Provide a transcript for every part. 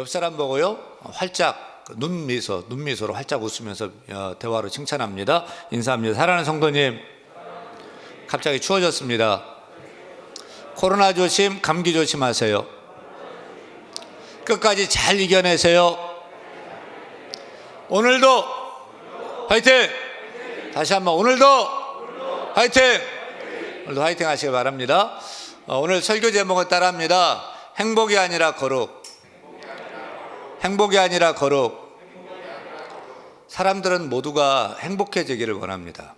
옆 사람 보고요, 활짝 눈미소로 활짝 웃으면서 대화로 칭찬합니다. 인사합니다. 사랑하는 성도님, 갑자기 추워졌습니다. 코로나 조심, 감기 조심하세요. 끝까지 잘 이겨내세요. 오늘도 화이팅! 다시 한번 오늘도 화이팅! 오늘도 화이팅 하시기 바랍니다. 오늘 설교 제목은 따라합니다. 행복이 아니라 거룩. 행복이 아니라 거룩. 사람들은 모두가 행복해지기를 원합니다.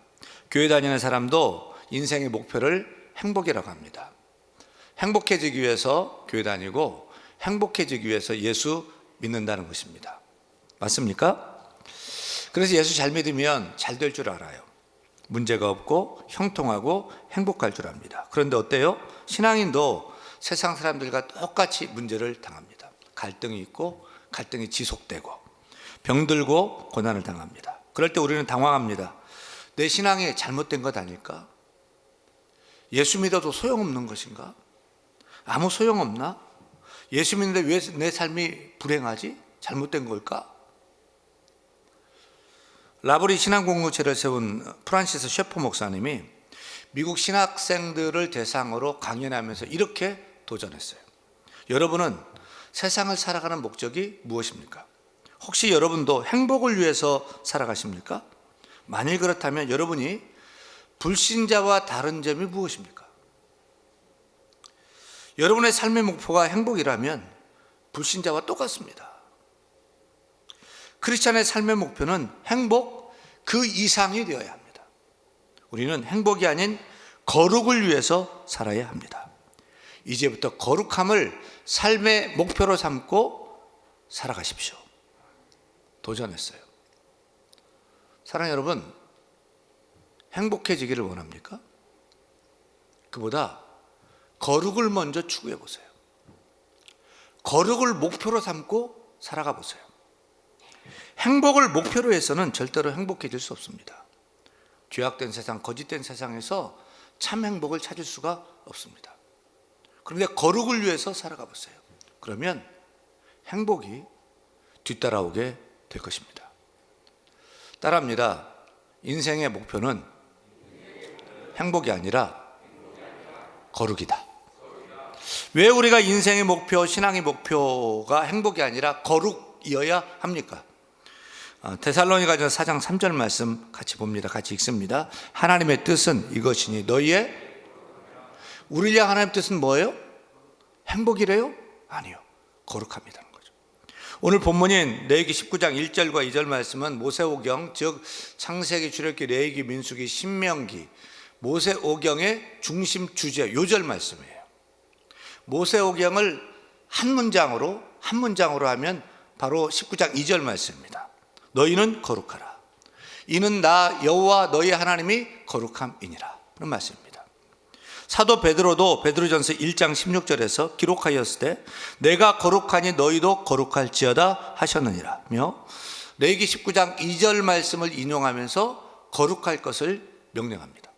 교회 다니는 사람도 인생의 목표를 행복이라고 합니다. 행복해지기 위해서 교회 다니고 행복해지기 위해서 예수 믿는다는 것입니다. 맞습니까? 그래서 예수 잘 믿으면 잘 될 줄 알아요. 문제가 없고 형통하고 행복할 줄 압니다. 그런데 어때요? 신앙인도 세상 사람들과 똑같이 문제를 당합니다. 갈등이 있고 갈등이 지속되고 병들고 고난을 당합니다. 그럴 때 우리는 당황합니다. 내 신앙이 잘못된 것 아닐까? 예수 믿어도 소용없는 것인가? 아무 소용없나? 예수 믿는데 왜 내 삶이 불행하지? 잘못된 걸까? 라브리 신앙공동체를 세운 프란시스 셰퍼 목사님이 미국 신학생들을 대상으로 강연하면서 이렇게 도전했어요. 여러분은 세상을 살아가는 목적이 무엇입니까? 혹시 여러분도 행복을 위해서 살아가십니까? 만일 그렇다면 여러분이 불신자와 다른 점이 무엇입니까? 여러분의 삶의 목표가 행복이라면 불신자와 똑같습니다. 크리스찬의 삶의 목표는 행복 그 이상이 되어야 합니다. 우리는 행복이 아닌 거룩을 위해서 살아야 합니다. 이제부터 거룩함을 삶의 목표로 삼고 살아가십시오. 도전했어요. 사랑하는 여러분, 행복해지기를 원합니까? 그보다 거룩을 먼저 추구해 보세요. 거룩을 목표로 삼고 살아가 보세요. 행복을 목표로 해서는 절대로 행복해질 수 없습니다. 죄악된 세상, 거짓된 세상에서 참 행복을 찾을 수가 없습니다. 그런데 거룩을 위해서 살아가 보세요. 그러면 행복이 뒤따라오게 될 것입니다. 따라합니다. 인생의 목표는 행복이 아니라 거룩이다. 왜 우리가 인생의 목표, 신앙의 목표가 행복이 아니라 거룩이어야 합니까? 데살로니가전서 4장 3절 말씀 같이 봅니다. 같이 읽습니다. 하나님의 뜻은 이것이니 너희의, 우리를 향한 하나님의 뜻은 뭐예요? 행복이래요? 아니요, 거룩합니다는 거죠. 오늘 본문인 레위기 19장 1절과 2절 말씀은 모세오경, 즉 창세기, 출애굽기, 레위기, 민수기, 신명기, 모세오경의 중심 주제 요절 말씀이에요. 모세오경을 한 문장으로 하면 바로 19장 2절 말씀입니다. 너희는 거룩하라. 이는 나 여호와 너희 하나님이 거룩함이니라. 그런 말씀입니다. 사도 베드로도 베드로전서 1장 16절에서 기록하였을 때 내가 거룩하니 너희도 거룩할지어다 하셨느니라며 레위기 19장 2절 말씀을 인용하면서 거룩할 것을 명령합니다.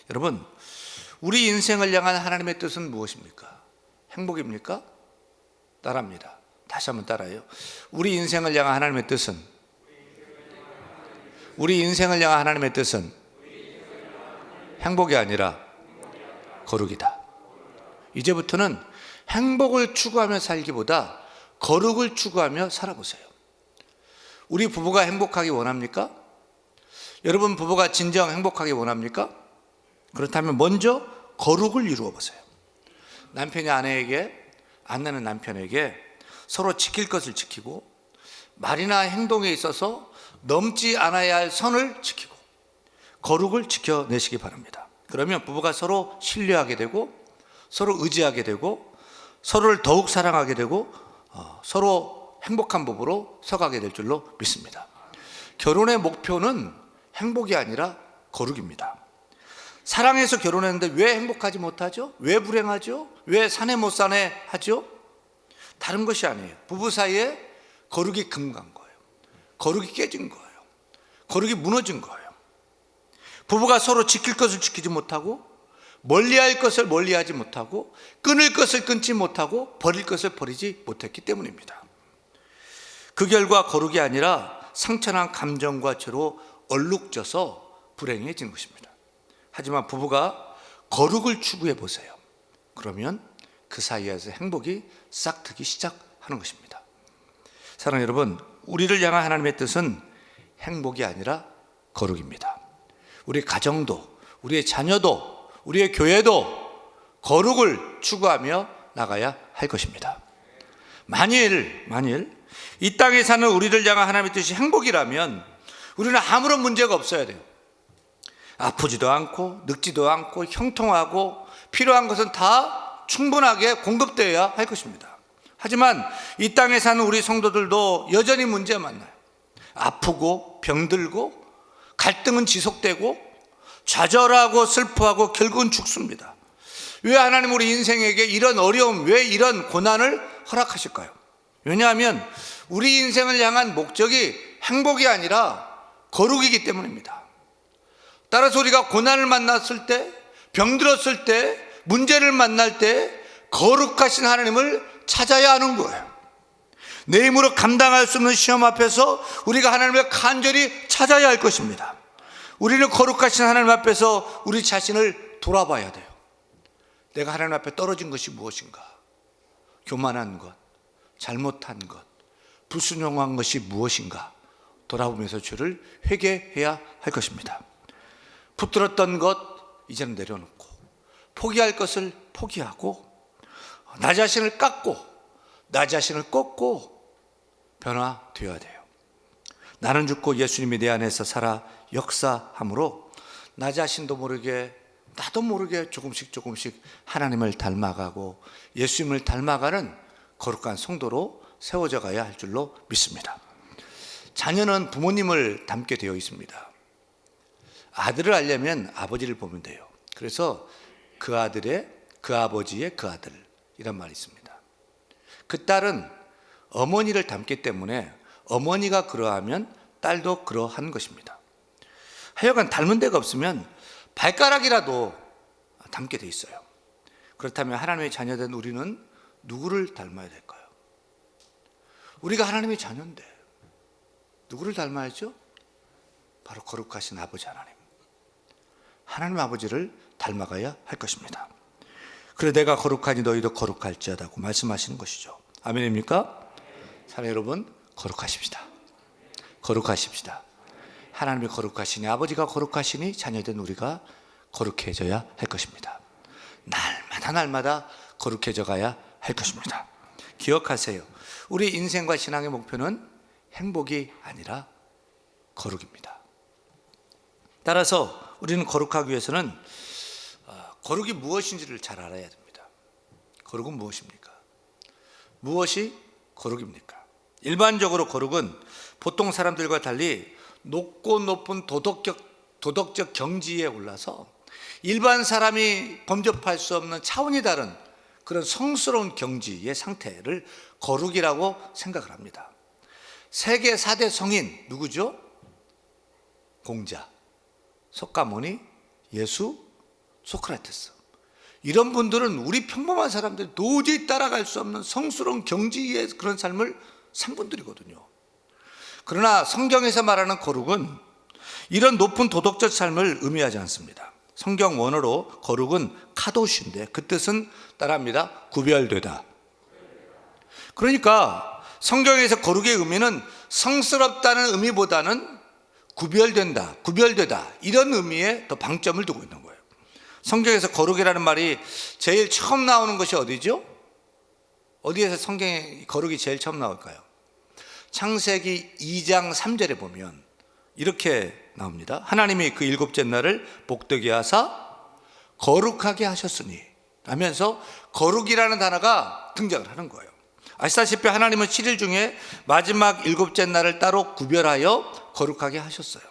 여러분, 우리 인생을 향한 하나님의 뜻은 무엇입니까? 행복입니까? 따라합니다. 다시 한번 따라해요. 우리 인생을 향한 하나님의 뜻은 행복이 아니라 거룩이다. 이제부터는 행복을 추구하며 살기보다 거룩을 추구하며 살아보세요. 우리 부부가 행복하기 원합니까? 여러분 부부가 진정 행복하기 원합니까? 그렇다면 먼저 거룩을 이루어 보세요. 남편이 아내는 남편에게 서로 지킬 것을 지키고 말이나 행동에 있어서 넘지 않아야 할 선을 지키고 거룩을 지켜내시기 바랍니다. 그러면 부부가 서로 신뢰하게 되고 서로 의지하게 되고 서로를 더욱 사랑하게 되고 서로 행복한 부부로 서가게 될 줄로 믿습니다. 결혼의 목표는 행복이 아니라 거룩입니다. 사랑해서 결혼했는데 왜 행복하지 못하죠? 왜 불행하죠? 왜 사내 못 사내 하죠? 다른 것이 아니에요. 부부 사이에 거룩이 금간 거예요. 거룩이 깨진 거예요. 거룩이 무너진 거예요. 부부가 서로 지킬 것을 지키지 못하고 멀리할 것을 멀리하지 못하고 끊을 것을 끊지 못하고 버릴 것을 버리지 못했기 때문입니다. 그 결과 거룩이 아니라 상처난 감정과 죄로 얼룩져서 불행해지는 것입니다. 하지만 부부가 거룩을 추구해 보세요. 그러면 그 사이에서 행복이 싹트기 시작하는 것입니다. 사랑하는 여러분, 우리를 향한 하나님의 뜻은 행복이 아니라 거룩입니다. 우리 가정도, 우리의 자녀도, 우리의 교회도 거룩을 추구하며 나가야 할 것입니다. 만일 이 땅에 사는 우리를 향한 하나님의 뜻이 행복이라면 우리는 아무런 문제가 없어야 돼요. 아프지도 않고 늙지도 않고 형통하고 필요한 것은 다 충분하게 공급되어야 할 것입니다. 하지만 이 땅에 사는 우리 성도들도 여전히 문제 만나요. 아프고 병들고 갈등은 지속되고 좌절하고 슬퍼하고 결국은 죽습니다. 왜 하나님 우리 인생에게 이런 어려움, 왜 이런 고난을 허락하실까요? 왜냐하면 우리 인생을 향한 목적이 행복이 아니라 거룩이기 때문입니다. 따라서 우리가 고난을 만났을 때, 병들었을 때, 문제를 만날 때 거룩하신 하나님을 찾아야 하는 거예요. 내 힘으로 감당할 수 없는 시험 앞에서 우리가 하나님을 간절히 찾아야 할 것입니다. 우리는 거룩하신 하나님 앞에서 우리 자신을 돌아봐야 돼요. 내가 하나님 앞에 떨어진 것이 무엇인가? 교만한 것, 잘못한 것, 불순종한 것이 무엇인가? 돌아보면서 죄를 회개해야 할 것입니다. 붙들었던 것 이제는 내려놓고, 포기할 것을 포기하고, 나 자신을 깎고 나 자신을 꺾고 변화되어야 돼요. 나는 죽고 예수님이 내 안에서 살아 역사함으로 나 자신도 모르게, 나도 모르게 조금씩 하나님을 닮아가고 예수님을 닮아가는 거룩한 성도로 세워져 가야 할 줄로 믿습니다. 자녀는 부모님을 닮게 되어 있습니다. 아들을 알려면 아버지를 보면 돼요. 그래서 그 아들의 그 아버지의 그 아들 이란 말이 있습니다. 그 딸은 어머니를 닮기 때문에 어머니가 그러하면 딸도 그러한 것입니다. 하여간 닮은 데가 없으면 발가락이라도 닮게 돼 있어요. 그렇다면 하나님의 자녀된 우리는 누구를 닮아야 될까요? 우리가 하나님의 자녀인데 누구를 닮아야죠? 바로 거룩하신 아버지 하나님 아버지를 닮아가야 할 것입니다. 그래 내가 거룩하니 너희도 거룩할지어다고 말씀하시는 것이죠. 아멘입니까? 사랑하는 여러분, 거룩하십시다. 거룩하십시다. 하나님이 거룩하시니, 아버지가 거룩하시니 자녀된 우리가 거룩해져야 할 것입니다. 날마다 거룩해져 가야 할 것입니다. 기억하세요. 우리 인생과 신앙의 목표는 행복이 아니라 거룩입니다. 따라서 우리는 거룩하기 위해서는 거룩이 무엇인지를 잘 알아야 됩니다. 거룩은 무엇입니까? 무엇이 거룩입니까? 일반적으로 거룩은 보통 사람들과 달리 높고 높은 도덕적 경지에 올라서 일반 사람이 범접할 수 없는 차원이 다른 그런 성스러운 경지의 상태를 거룩이라고 생각을 합니다. 세계 4대 성인 누구죠? 공자, 석가모니, 예수, 소크라테스. 이런 분들은 우리 평범한 사람들이 도저히 따라갈 수 없는 성스러운 경지의 그런 삶을 산 분들이거든요. 그러나 성경에서 말하는 거룩은 이런 높은 도덕적 삶을 의미하지 않습니다. 성경 원어로 거룩은 카도시인데 그 뜻은 따라합니다. 구별되다. 그러니까 성경에서 거룩의 의미는 성스럽다는 의미보다는 구별되다 이런 의미에 더 방점을 두고 있는 거예요. 성경에서 거룩이라는 말이 제일 처음 나오는 것이 어디죠? 어디에서 성경에 거룩이 제일 처음 나올까요? 창세기 2장 3절에 보면 이렇게 나옵니다. 하나님이 그 일곱째 날을 복되게 하사 거룩하게 하셨으니 하면서 거룩이라는 단어가 등장을 하는 거예요. 아시다시피 하나님은 7일 중에 마지막 일곱째 날을 따로 구별하여 거룩하게 하셨어요.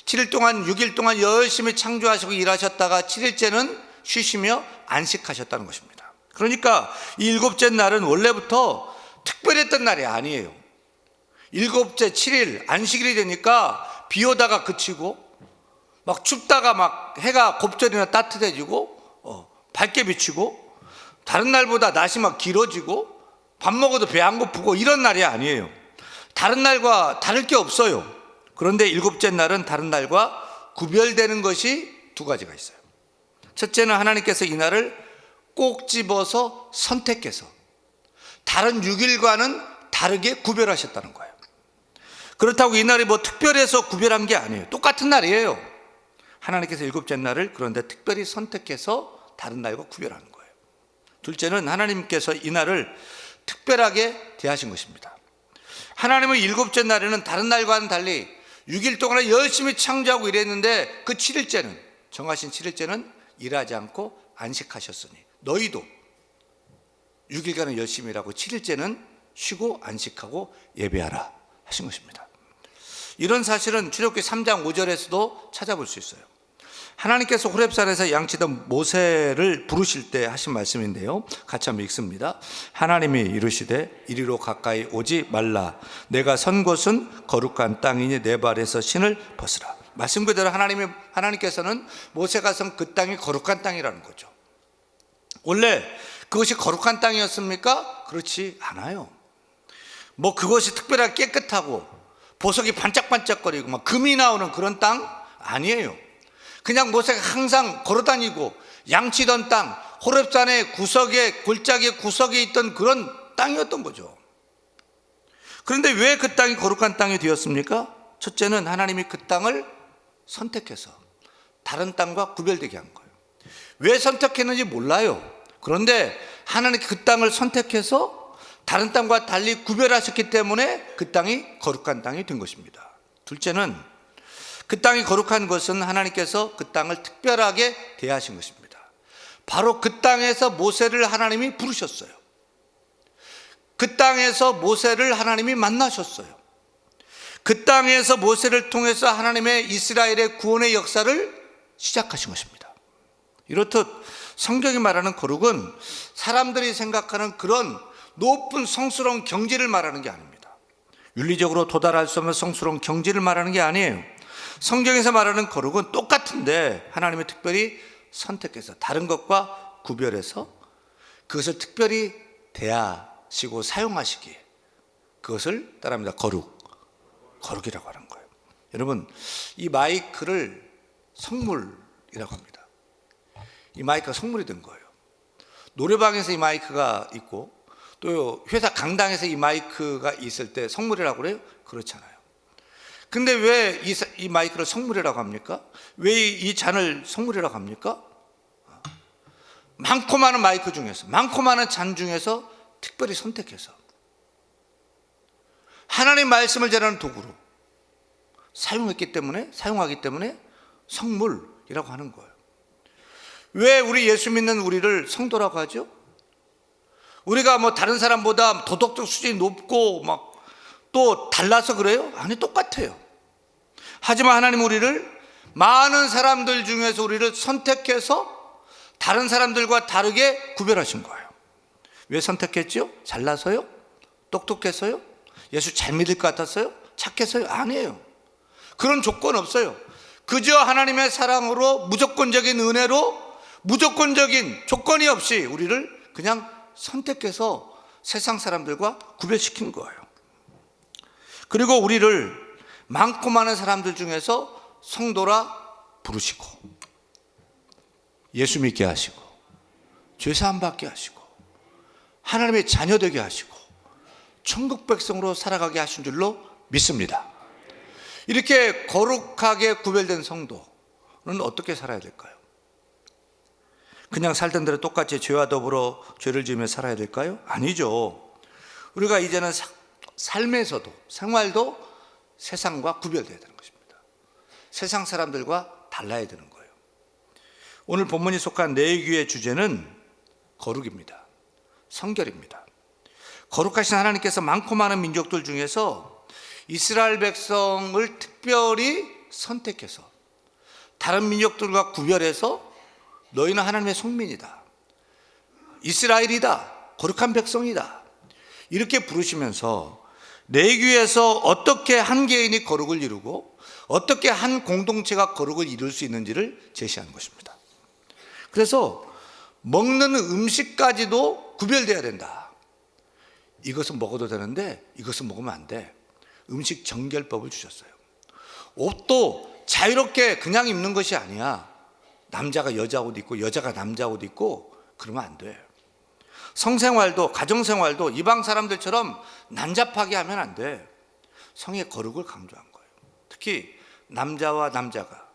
7일 동안 6일 동안 열심히 창조하시고 일하셨다가 7일째는 쉬시며 안식하셨다는 것입니다. 그러니까 이 일곱째 날은 원래부터 특별했던 날이 아니에요. 일곱째 7일 안식일이 되니까 비 오다가 그치고 막 춥다가 막 해가 곱절이나 따뜻해지고 밝게 비치고 다른 날보다 낮이 막 길어지고 밥 먹어도 배 안 고프고 이런 날이 아니에요. 다른 날과 다를 게 없어요. 그런데 일곱째 날은 다른 날과 구별되는 것이 두 가지가 있어요. 첫째는 하나님께서 이 날을 꼭 집어서 선택해서 다른 6일과는 다르게 구별하셨다는 거예요. 그렇다고 이 날이 뭐 특별해서 구별한 게 아니에요. 똑같은 날이에요. 하나님께서 일곱째 날을 그런데 특별히 선택해서 다른 날과 구별하는 거예요. 둘째는 하나님께서 이 날을 특별하게 대하신 것입니다. 하나님은 일곱째 날에는 다른 날과는 달리 6일 동안 열심히 창조하고 일했는데 그 7일째는, 정하신 7일째는 일하지 않고 안식하셨으니 너희도 6일간은 열심히 일하고 7일째는 쉬고 안식하고 예배하라 하신 것입니다. 이런 사실은 출애굽기 3장 5절에서도 찾아볼 수 있어요. 하나님께서 호렙산에서 양치던 모세를 부르실 때 하신 말씀인데요, 같이 한번 읽습니다. 하나님이 이르시되 이리로 가까이 오지 말라. 내가 선 곳은 거룩한 땅이니 내 발에서 신을 벗으라. 말씀 그대로 하나님께서는 모세가 선 그 땅이 거룩한 땅이라는 거죠. 원래 그것이 거룩한 땅이었습니까? 그렇지 않아요. 뭐 그것이 특별하게 깨끗하고 보석이 반짝반짝거리고 막 금이 나오는 그런 땅 아니에요. 그냥 모세가 항상 걸어다니고 양치던 땅, 호렙산의 구석에, 골짜기의 구석에 있던 그런 땅이었던 거죠. 그런데 왜 그 땅이 거룩한 땅이 되었습니까? 첫째는 하나님이 그 땅을 선택해서 다른 땅과 구별되게 한 거예요. 왜 선택했는지 몰라요. 그런데 하나님이 그 땅을 선택해서 다른 땅과 달리 구별하셨기 때문에 그 땅이 거룩한 땅이 된 것입니다. 둘째는 그 땅이 거룩한 것은 하나님께서 그 땅을 특별하게 대하신 것입니다. 바로 그 땅에서 모세를 하나님이 부르셨어요. 그 땅에서 모세를 하나님이 만나셨어요. 그 땅에서 모세를 통해서 하나님의 이스라엘의 구원의 역사를 시작하신 것입니다. 이렇듯 성경이 말하는 거룩은 사람들이 생각하는 그런 높은 성스러운 경지를 말하는 게 아닙니다. 윤리적으로 도달할 수 없는 성스러운 경지를 말하는 게 아니에요. 성경에서 말하는 거룩은 똑같은데 하나님이 특별히 선택해서 다른 것과 구별해서 그것을 특별히 대하시고 사용하시기에 그것을 따라합니다. 거룩이라고 하는 거예요. 여러분, 이 마이크를 성물이라고 합니다. 이 마이크가 성물이 된 거예요. 노래방에서 이 마이크가 있고 또 회사 강당에서 이 마이크가 있을 때 성물이라고 그래요? 그렇잖아요. 근데 왜 이 마이크를 성물이라고 합니까? 왜 이 잔을 성물이라고 합니까? 많고 많은 마이크 중에서, 많고 많은 잔 중에서 특별히 선택해서 하나님 말씀을 전하는 도구로 사용하기 때문에 성물이라고 하는 거예요. 왜 우리 예수 믿는 우리를 성도라고 하죠? 우리가 뭐 다른 사람보다 도덕적 수준이 높고 막 또 달라서 그래요? 아니, 똑같아요. 하지만 하나님 우리를 많은 사람들 중에서 우리를 선택해서 다른 사람들과 다르게 구별하신 거예요. 왜 선택했죠? 잘나서요? 똑똑해서요? 예수 잘 믿을 것 같았어요? 착해서요? 아니에요. 그런 조건 없어요. 그저 하나님의 사랑으로, 무조건적인 은혜로, 무조건적인 조건이 없이 우리를 그냥 선택해서 세상 사람들과 구별시킨 거예요. 그리고 우리를 많고 많은 사람들 중에서 성도라 부르시고 예수 믿게 하시고 죄사함 받게 하시고 하나님의 자녀 되게 하시고 천국 백성으로 살아가게 하신 줄로 믿습니다. 이렇게 거룩하게 구별된 성도는 어떻게 살아야 될까요? 그냥 살던 대로 똑같이 죄와 더불어 죄를 지으며 살아야 될까요? 아니죠. 우리가 이제는 삶에서도, 생활도 세상과 구별되어야 되는 것입니다. 세상 사람들과 달라야 되는 거예요. 오늘 본문이 속한 네 귀의 주제는 거룩입니다. 성결입니다. 거룩하신 하나님께서 많고 많은 민족들 중에서 이스라엘 백성을 특별히 선택해서 다른 민족들과 구별해서 너희는 하나님의 속민이다, 이스라엘이다, 거룩한 백성이다, 이렇게 부르시면서 내귀에서 어떻게 한 개인이 거룩을 이루고 어떻게 한 공동체가 거룩을 이룰 수 있는지를 제시하는 것입니다. 그래서 먹는 음식까지도 구별되어야 된다. 이것은 먹어도 되는데 이것은 먹으면 안 돼. 음식 정결법을 주셨어요. 옷도 자유롭게 그냥 입는 것이 아니야. 남자가 여자 옷 입고 여자가 남자 옷 입고 그러면 안 돼. 성생활도 가정생활도 이방 사람들처럼 난잡하게 하면 안 돼. 성의 거룩을 강조한 거예요. 특히 남자와 남자가,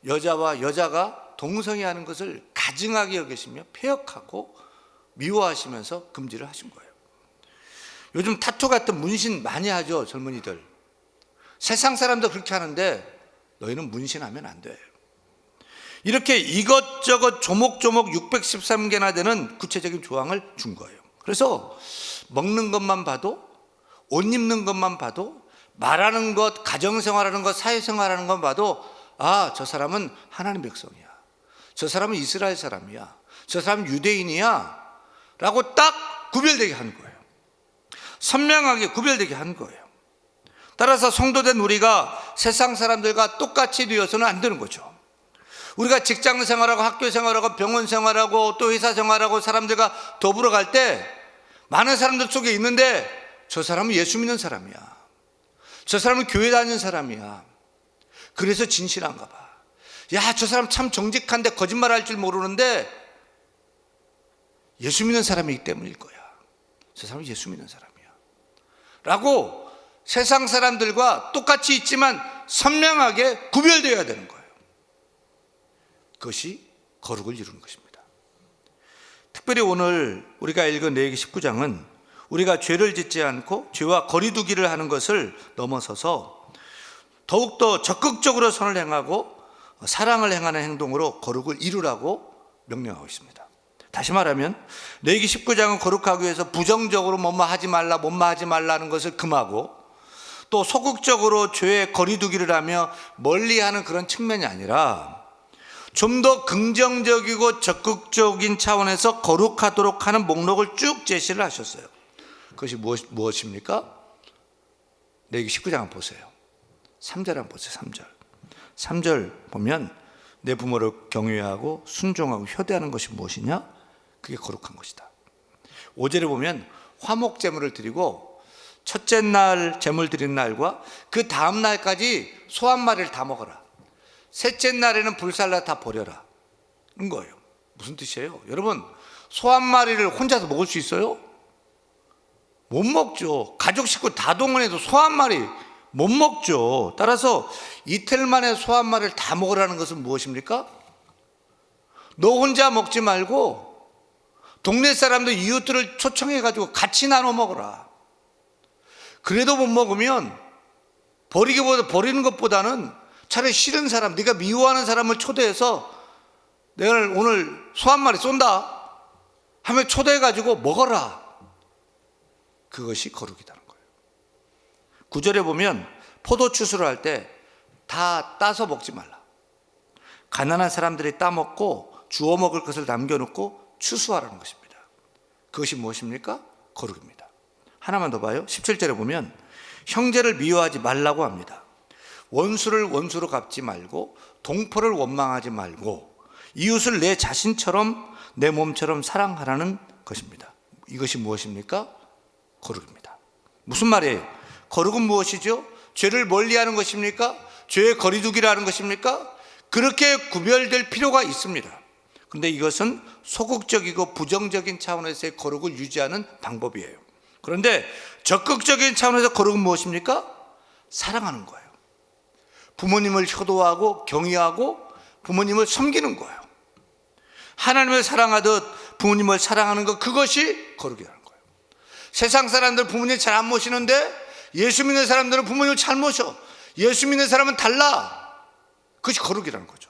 여자와 여자가 동성애 하는 것을 가증하게 여기시며 폐역하고 미워하시면서 금지를 하신 거예요. 요즘 타투 같은 문신 많이 하죠, 젊은이들. 세상 사람도 그렇게 하는데 너희는 문신하면 안 돼. 이렇게 이것저것 조목조목 613개나 되는 구체적인 조항을 준 거예요. 그래서 먹는 것만 봐도, 옷 입는 것만 봐도, 말하는 것, 가정생활하는 것, 사회생활하는 것 봐도 아, 저 사람은 하나님 백성이야, 저 사람은 이스라엘 사람이야, 저 사람은 유대인이야 라고 딱 구별되게 한 거예요. 선명하게 구별되게 한 거예요. 따라서 성도된 우리가 세상 사람들과 똑같이 되어서는 안 되는 거죠. 우리가 직장 생활하고 학교 생활하고 병원 생활하고 또 회사 생활하고 사람들과 더불어 갈 때 많은 사람들 속에 있는데 저 사람은 예수 믿는 사람이야, 저 사람은 교회 다니는 사람이야, 그래서 진실한가 봐, 야, 저 사람 참 정직한데 거짓말할 줄 모르는데 예수 믿는 사람이기 때문일 거야, 저 사람은 예수 믿는 사람이야 라고 세상 사람들과 똑같이 있지만 선명하게 구별되어야 되는 거예요. 그것이 거룩을 이루는 것입니다. 특별히 오늘 우리가 읽은 레위기 19장은 우리가 죄를 짓지 않고 죄와 거리두기를 하는 것을 넘어서서 더욱더 적극적으로 선을 행하고 사랑을 행하는 행동으로 거룩을 이루라고 명령하고 있습니다. 다시 말하면 레위기 19장은 거룩하기 위해서 부정적으로 뭐뭐 하지 말라 뭐뭐 하지 말라는 것을 금하고 또 소극적으로 죄의 거리두기를 하며 멀리하는 그런 측면이 아니라 좀 더 긍정적이고 적극적인 차원에서 거룩하도록 하는 목록을 쭉 제시를 하셨어요. 그것이 무엇입니까? 레위기 19장 한번 보세요. 3절 한번 보세요. 3절 보면 내 부모를 경외하고 순종하고 효대하는 것이 무엇이냐? 그게 거룩한 것이다. 5절에 보면 화목 제물을 드리고 첫째 날 제물 드리는 날과 그 다음 날까지 소 한 마리를 다 먹어라, 셋째 날에는 불살라 다 버려라, 인 거예요. 무슨 뜻이에요? 여러분, 소 한 마리를 혼자서 먹을 수 있어요? 못 먹죠. 가족 식구 다 동원해도 소 한 마리 못 먹죠. 따라서 이틀 만에 소 한 마리를 다 먹으라는 것은 무엇입니까? 너 혼자 먹지 말고 동네 사람들, 이웃들을 초청해가지고 같이 나눠 먹어라. 그래도 못 먹으면 버리는 것보다는 차라리 싫은 사람, 네가 미워하는 사람을 초대해서 내가 오늘 소 한 마리 쏜다 하면 초대해가지고 먹어라. 그것이 거룩이라는 거예요. 9절에 보면 포도 추수를 할 때 다 따서 먹지 말라. 가난한 사람들이 따먹고 주워 먹을 것을 남겨놓고 추수하라는 것입니다. 그것이 무엇입니까? 거룩입니다. 하나만 더 봐요. 17절에 보면 형제를 미워하지 말라고 합니다. 원수를 원수로 갚지 말고 동포를 원망하지 말고 이웃을 내 자신처럼 내 몸처럼 사랑하라는 것입니다. 이것이 무엇입니까? 거룩입니다. 무슨 말이에요? 거룩은 무엇이죠? 죄를 멀리하는 것입니까? 죄의 거리두기를 하는 것입니까? 그렇게 구별될 필요가 있습니다. 그런데 이것은 소극적이고 부정적인 차원에서의 거룩을 유지하는 방법이에요. 그런데 적극적인 차원에서 거룩은 무엇입니까? 사랑하는 거예요. 부모님을 효도하고 경외하고 부모님을 섬기는 거예요. 하나님을 사랑하듯 부모님을 사랑하는 것, 그것이 거룩이라는 거예요. 세상 사람들 부모님 잘 안 모시는데 예수 믿는 사람들은 부모님을 잘 모셔. 예수 믿는 사람은 달라. 그것이 거룩이라는 거죠.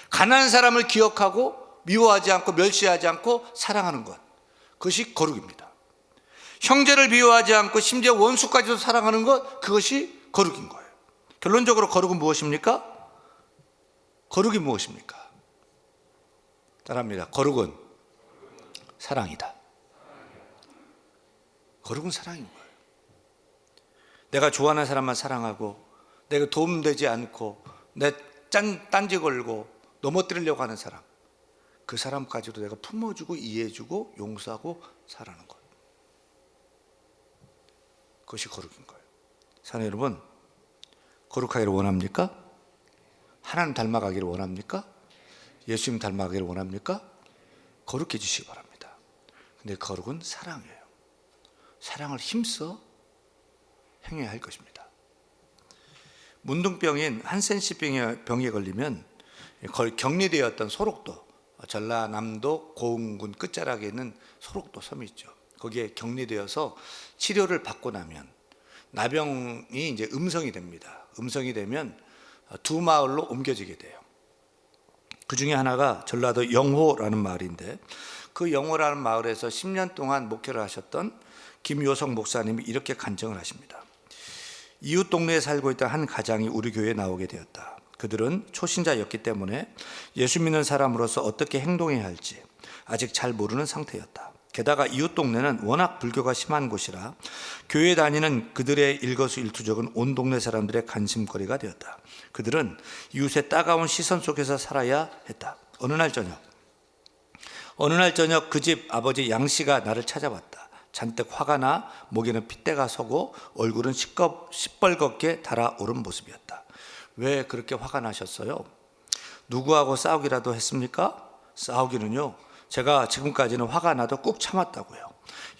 가난한 사람을 기억하고 미워하지 않고 멸시하지 않고 사랑하는 것, 그것이 거룩입니다. 형제를 미워하지 않고 심지어 원수까지도 사랑하는 것, 그것이 거룩인 거예요. 결론적으로 거룩은 무엇입니까? 거룩이 무엇입니까? 따라합니다. 거룩은 사랑이다. 거룩은 사랑인 거예요. 내가 좋아하는 사람만 사랑하고 내가 도움되지 않고 내 딴지 걸고 넘어뜨리려고 하는 사람, 그 사람까지도 내가 품어주고 이해해주고 용서하고 살아가는 것, 그것이 거룩인 거예요. 사랑하는 여러분, 거룩하기를 원합니까? 하나님 닮아가기를 원합니까? 예수님 닮아가기를 원합니까? 거룩해지시기 바랍니다. 근데 거룩은 사랑이에요. 사랑을 힘써 행해야 할 것입니다. 문둥병인 한센시 병에 걸리면 격리되었던 소록도, 전라남도 고흥군 끝자락에 있는 소록도 섬이 있죠. 거기에 격리되어서 치료를 받고 나면 나병이 이제 음성이 됩니다. 음성이 되면 두 마을로 옮겨지게 돼요. 그 중에 하나가 전라도 영호라는 마을인데, 그 영호라는 마을에서 10년 동안 목회를 하셨던 김요성 목사님이 이렇게 간증을 하십니다. 이웃 동네에 살고 있던 한 가장이 우리 교회에 나오게 되었다. 그들은 초신자였기 때문에 예수 믿는 사람으로서 어떻게 행동해야 할지 아직 잘 모르는 상태였다. 게다가 이웃 동네는 워낙 불교가 심한 곳이라 교회 다니는 그들의 일거수일투족은 온 동네 사람들의 관심거리가 되었다. 그들은 이웃의 따가운 시선 속에서 살아야 했다. 어느 날 저녁 그 집 아버지 양 씨가 나를 찾아왔다. 잔뜩 화가 나 목에는 핏대가 서고 얼굴은 시뻘겋게 달아오른 모습이었다. 왜 그렇게 화가 나셨어요? 누구하고 싸우기라도 했습니까? 싸우기는요, 제가 지금까지는 화가 나도 꾹 참았다고요.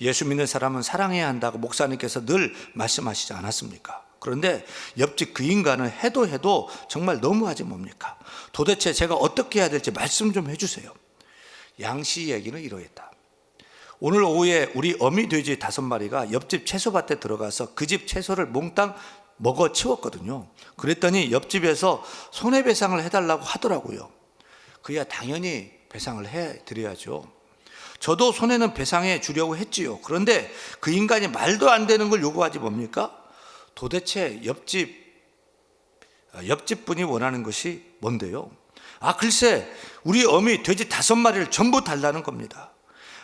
예수 믿는 사람은 사랑해야 한다고 목사님께서 늘 말씀하시지 않았습니까? 그런데 옆집 그 인간은 해도 정말 너무하지 뭡니까? 도대체 제가 어떻게 해야 될지 말씀 좀 해주세요. 양씨 얘기는 이러했다. 오늘 오후에 우리 어미돼지 5마리가 옆집 채소밭에 들어가서 그 집 채소를 몽땅 먹어 치웠거든요. 그랬더니 옆집에서 손해배상을 해달라고 하더라고요. 그야 당연히 배상을 해드려야죠. 저도 손해는 배상해 주려고 했지요. 그런데 그 인간이 말도 안 되는 걸 요구하지 뭡니까? 도대체 옆집 분이 원하는 것이 뭔데요? 글쎄, 우리 어미 돼지 5마리를 전부 달라는 겁니다.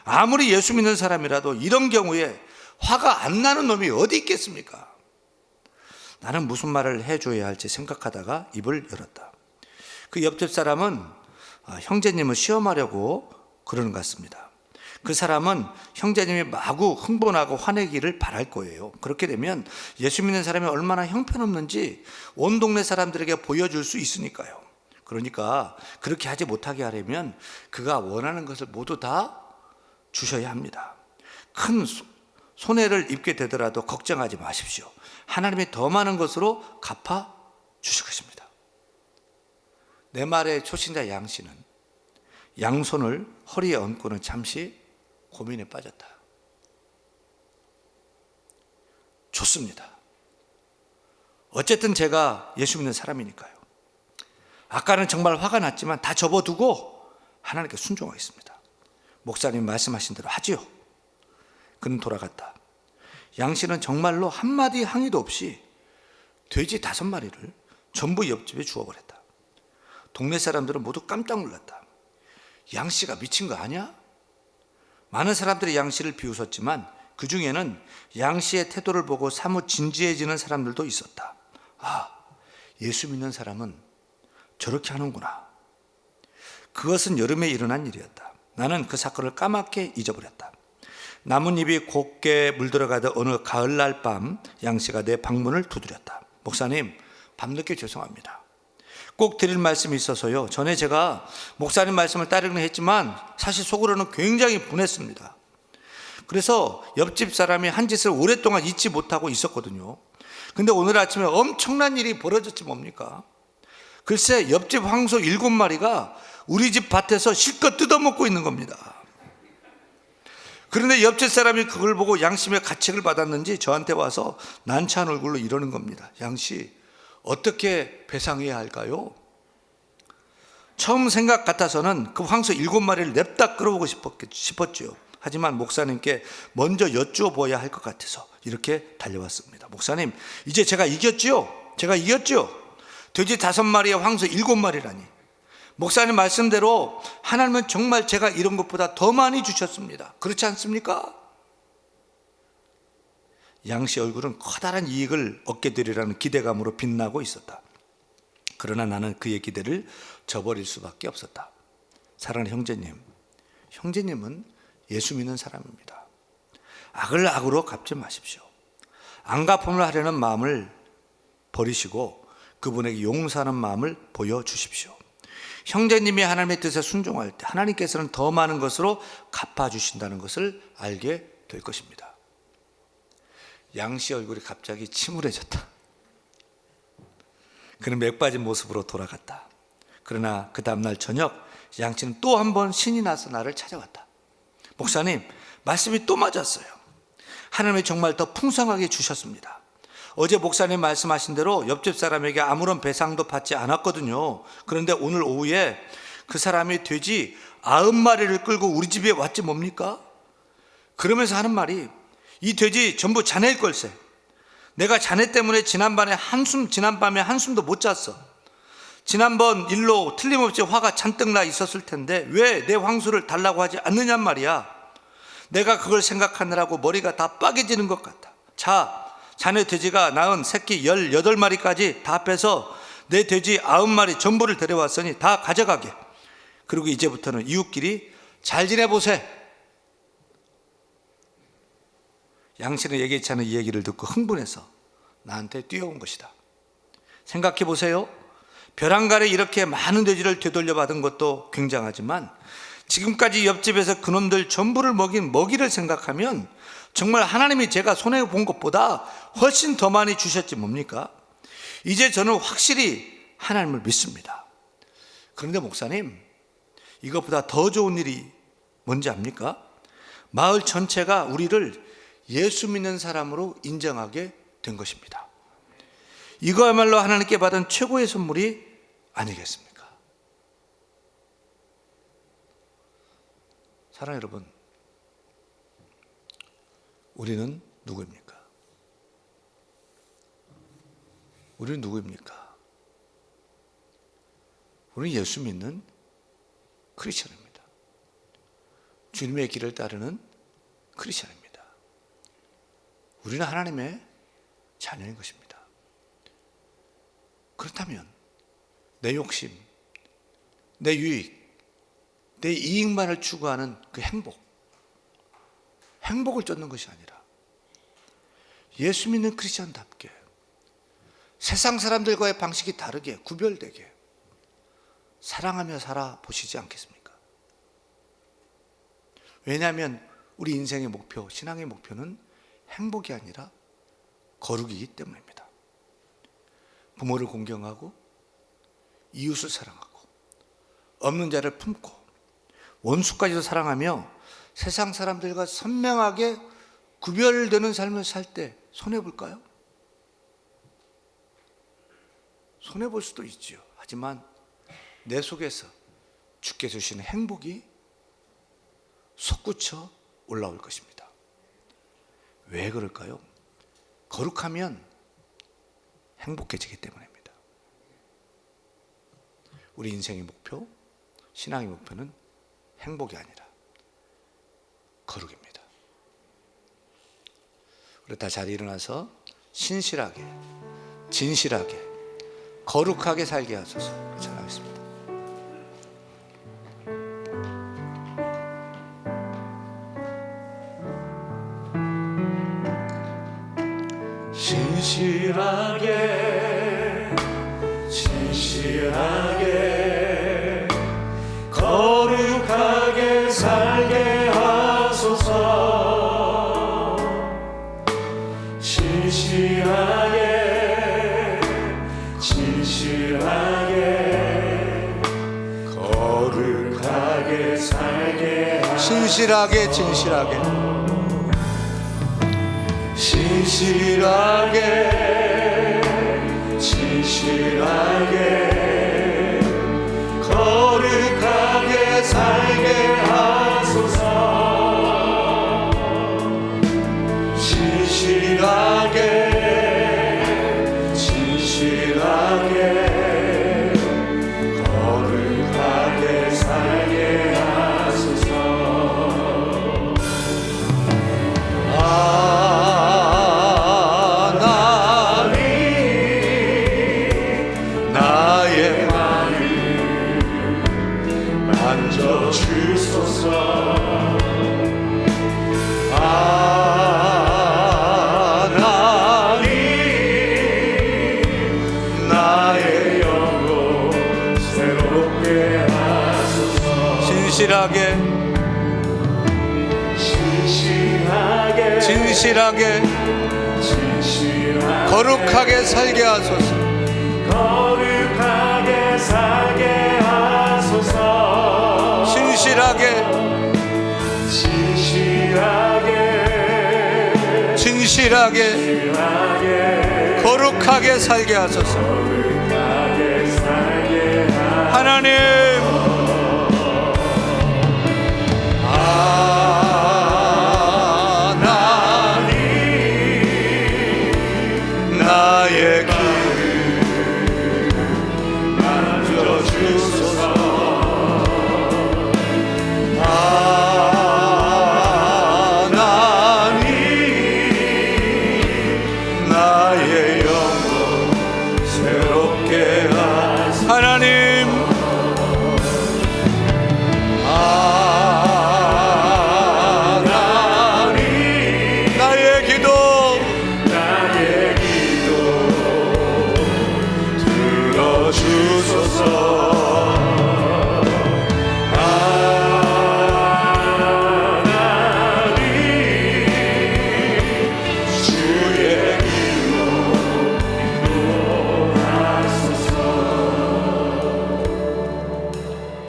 아무리 예수 믿는 사람이라도 이런 경우에 화가 안 나는 놈이 어디 있겠습니까? 나는 무슨 말을 해줘야 할지 생각하다가 입을 열었다. 그 옆집 사람은 형제님을 시험하려고 그러는 것 같습니다. 그 사람은 형제님이 마구 흥분하고 화내기를 바랄 거예요. 그렇게 되면 예수 믿는 사람이 얼마나 형편없는지 온 동네 사람들에게 보여줄 수 있으니까요. 그러니까 그렇게 하지 못하게 하려면 그가 원하는 것을 모두 다 주셔야 합니다. 큰 손해를 입게 되더라도 걱정하지 마십시오. 하나님이 더 많은 것으로 갚아 주실 것입니다. 내 말의 초신자 양 씨는 양손을 허리에 얹고는 잠시 고민에 빠졌다. 좋습니다. 어쨌든 제가 예수 믿는 사람이니까요. 아까는 정말 화가 났지만 다 접어두고 하나님께 순종하겠습니다. 목사님 말씀하신 대로 하지요. 그는 돌아갔다. 양 씨는 정말로 한마디 항의도 없이 돼지 5마리를 전부 옆집에 주워버렸다. 동네 사람들은 모두 깜짝 놀랐다. 양 씨가 미친 거 아니야? 많은 사람들이 양 씨를 비웃었지만 그 중에는 양 씨의 태도를 보고 사뭇 진지해지는 사람들도 있었다. 예수 믿는 사람은 저렇게 하는구나. 그것은 여름에 일어난 일이었다. 나는 그 사건을 까맣게 잊어버렸다. 나뭇잎이 곱게 물들어가던 어느 가을날 밤 양 씨가 내 방문을 두드렸다. 목사님, 밤늦게 죄송합니다. 꼭 드릴 말씀이 있어서요. 전에 제가 목사님 말씀을 따르긴 했지만 사실 속으로는 굉장히 분했습니다. 그래서 옆집 사람이 한 짓을 오랫동안 잊지 못하고 있었거든요. 근데 오늘 아침에 엄청난 일이 벌어졌지 뭡니까? 글쎄, 옆집 황소 7마리가 우리 집 밭에서 실컷 뜯어먹고 있는 겁니다. 그런데 옆집 사람이 그걸 보고 양심의 가책을 받았는지 저한테 와서 난처한 얼굴로 이러는 겁니다. 양씨, 어떻게 배상해야 할까요? 처음 생각 같아서는 그 황소 7마리를 냅다 끌어오고 싶었죠. 하지만 목사님께 먼저 여쭈어봐야 할 것 같아서 이렇게 달려왔습니다. 목사님, 이제 제가 이겼죠? 돼지 5마리에 황소 7마리라니. 목사님 말씀대로 하나님은 정말 제가 이런 것보다 더 많이 주셨습니다. 그렇지 않습니까? 양씨 얼굴은 커다란 이익을 얻게 되리라는 기대감으로 빛나고 있었다. 그러나 나는 그의 기대를 저버릴 수밖에 없었다. 사랑하는 형제님은 예수 믿는 사람입니다. 악을 악으로 갚지 마십시오. 안갚음을 하려는 마음을 버리시고 그분에게 용서하는 마음을 보여주십시오. 형제님이 하나님의 뜻에 순종할 때 하나님께서는 더 많은 것으로 갚아주신다는 것을 알게 될 것입니다. 양 씨 얼굴이 갑자기 침울해졌다. 그는 맥 빠진 모습으로 돌아갔다. 그러나 그 다음날 저녁 양 씨는 또 한 번 신이 나서 나를 찾아왔다. 목사님, 말씀이 또 맞았어요. 하나님이 정말 더 풍성하게 주셨습니다. 어제 목사님 말씀하신 대로 옆집 사람에게 아무런 배상도 받지 않았거든요. 그런데 오늘 오후에 그 사람이 돼지 90마리를 끌고 우리 집에 왔지 뭡니까? 그러면서 하는 말이, 이 돼지 전부 자네일 걸세. 내가 자네 때문에 지난밤에 한숨도 못 잤어. 지난번 일로 틀림없이 화가 잔뜩 나 있었을 텐데 왜 내 황소를 달라고 하지 않느냔 말이야. 내가 그걸 생각하느라고 머리가 다 빠개지는 것 같다. 자네 돼지가 낳은 새끼 18마리까지 다 빼서 내 돼지 90마리 전부를 데려왔으니 다 가져가게. 그리고 이제부터는 이웃끼리 잘 지내보세. 양씨는 예기치 않은 이 얘기를 듣고 흥분해서 나한테 뛰어온 것이다. 생각해 보세요. 벼랑간에 이렇게 많은 돼지를 되돌려 받은 것도 굉장하지만 지금까지 옆집에서 그놈들 전부를 먹인 먹이를 생각하면 정말 하나님이 제가 손해본 것보다 훨씬 더 많이 주셨지 뭡니까? 이제 저는 확실히 하나님을 믿습니다. 그런데 목사님, 이것보다 더 좋은 일이 뭔지 압니까? 마을 전체가 우리를 예수 믿는 사람으로 인정하게 된 것입니다. 이거야말로 하나님께 받은 최고의 선물이 아니겠습니까? 사랑하는 여러분, 우리는 누구입니까? 우리는 누구입니까? 우리는 예수 믿는 크리스천입니다. 주님의 길을 따르는 크리스천입니다. 우리는 하나님의 자녀인 것입니다. 그렇다면 내 욕심, 내 유익, 내 이익만을 추구하는 그 행복을 쫓는 것이 아니라 예수 믿는 크리스천답게 세상 사람들과의 방식이 다르게 구별되게 사랑하며 살아보시지 않겠습니까? 왜냐하면 우리 인생의 목표, 신앙의 목표는 행복이 아니라 거룩이기 때문입니다. 부모를 공경하고 이웃을 사랑하고 없는 자를 품고 원수까지도 사랑하며 세상 사람들과 선명하게 구별되는 삶을 살 때 손해볼까요? 손해볼 수도 있죠. 하지만 내 속에서 주께 주시는 행복이 솟구쳐 올라올 것입니다. 왜 그럴까요? 거룩하면 행복해지기 때문입니다. 우리 인생의 목표, 신앙의 목표는 행복이 아니라 거룩입니다. 우리 다 자리에 일어나서 신실하게, 진실하게, 거룩하게 살게 하소서. 찬양하겠습니다. 신실하게, 진실하게, 거룩하게 살게 하소서. 신실하게, 진실하게, 거룩하게 살게 하소서. 신실하게, 진실하게, 신실하게, 진실하게, 거룩하게 살게 하소서. 신실하게, 진실하게, 거룩하게 살게 하소서. 나의 만져 주소서. 진실하게 진실하게 거룩하게 살게 하소서. 거룩하게 살게 하소서. 진실하게 진실하게 거룩하게 살게 하소서. 하나님, 나의 길을 만져주소서. 하나님, 나의